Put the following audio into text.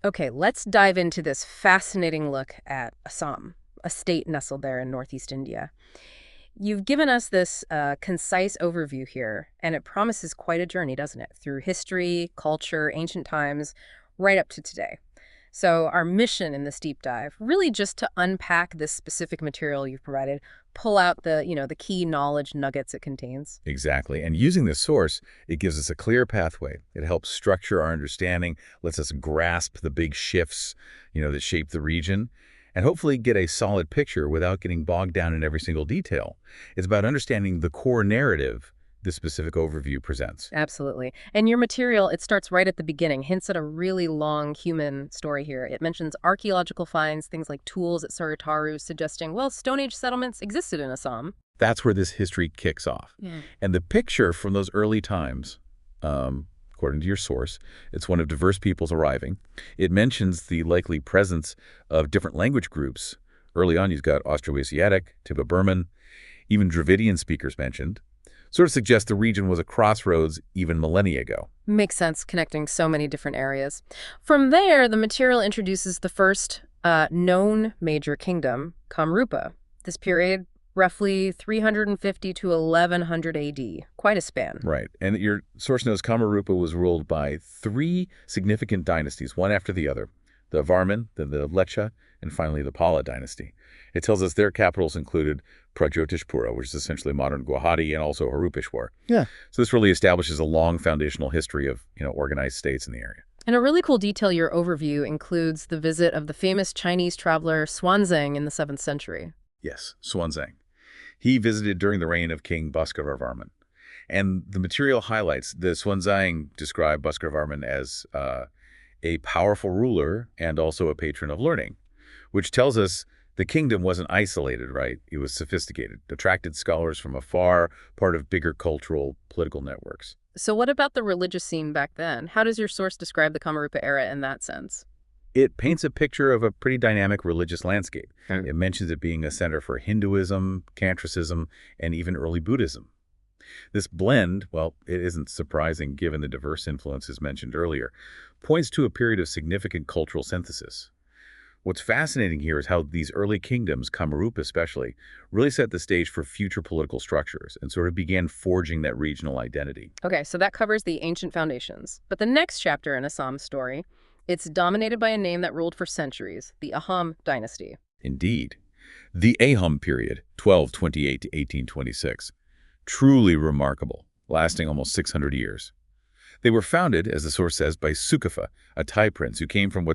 Okay, let's dive into this fascinating look at Assam, a state nestled there in northeast India. You've given us this concise overview here, and it promises quite a journey, doesn't it? Through history, culture, ancient times, right up to today. So our mission in this deep dive, really just to unpack this specific material you've provided, pull out the key knowledge nuggets it contains. Exactly. And using this source, it gives us a clear pathway. It helps structure our understanding, lets us grasp the big shifts, that shape the region, and hopefully get a solid picture without getting bogged down in every single detail. It's about understanding the core narrative this specific overview presents. Absolutely. And your material, it starts right at the beginning, hints at a really long human story here. It mentions archaeological finds, things like tools at Sarutaru, suggesting, well, Stone Age settlements existed in Assam. That's where this history kicks off. Yeah. And the picture from those early times, according to your source, it's one of diverse peoples arriving. It mentions the likely presence of different language groups. Early on, you've got Austroasiatic, Tibeto-Burman, even Dravidian speakers mentioned. Sort of suggests the region was a crossroads even millennia ago. Makes sense, connecting so many different areas. From there, the material introduces the first known major kingdom, Kamrupa. This period, roughly 350 to 1100 AD. Quite a span. Right. And your source knows Kamarupa was ruled by three significant dynasties, one after the other. The Varman, then the Leccha, and finally the Pala dynasty. It tells us their capitals included Pragjotishpura, which is essentially modern Guwahati, and also Harupeshwar. Yeah. So this really establishes a long foundational history of, organized states in the area. And a really cool detail your overview includes the visit of the famous Chinese traveler Xuanzang in the 7th century. Yes, Xuanzang. He visited during the reign of King Bhaskaravarman. And the material highlights the Xuanzang described Bhaskaravarman as a powerful ruler and also a patron of learning, which tells us the kingdom wasn't isolated, right? It was sophisticated, attracted scholars from afar, part of bigger cultural, political networks. So what about the religious scene back then? How does your source describe the Kamarupa era in that sense? It paints a picture of a pretty dynamic religious landscape. It mentions it being a center for Hinduism, Tantricism, and even early Buddhism. This blend, well, it isn't surprising given the diverse influences mentioned earlier, points to a period of significant cultural synthesis. What's fascinating here is how these early kingdoms, Kamarupa especially, really set the stage for future political structures and sort of began forging that regional identity. Okay, so that covers the ancient foundations. But the next chapter in Assam's story, it's dominated by a name that ruled for centuries, the Ahom dynasty. Indeed. The Ahom period, 1228 to 1826, truly remarkable, lasting almost 600 years. They were founded, as the source says, by Sukafa, a Thai prince who came from what's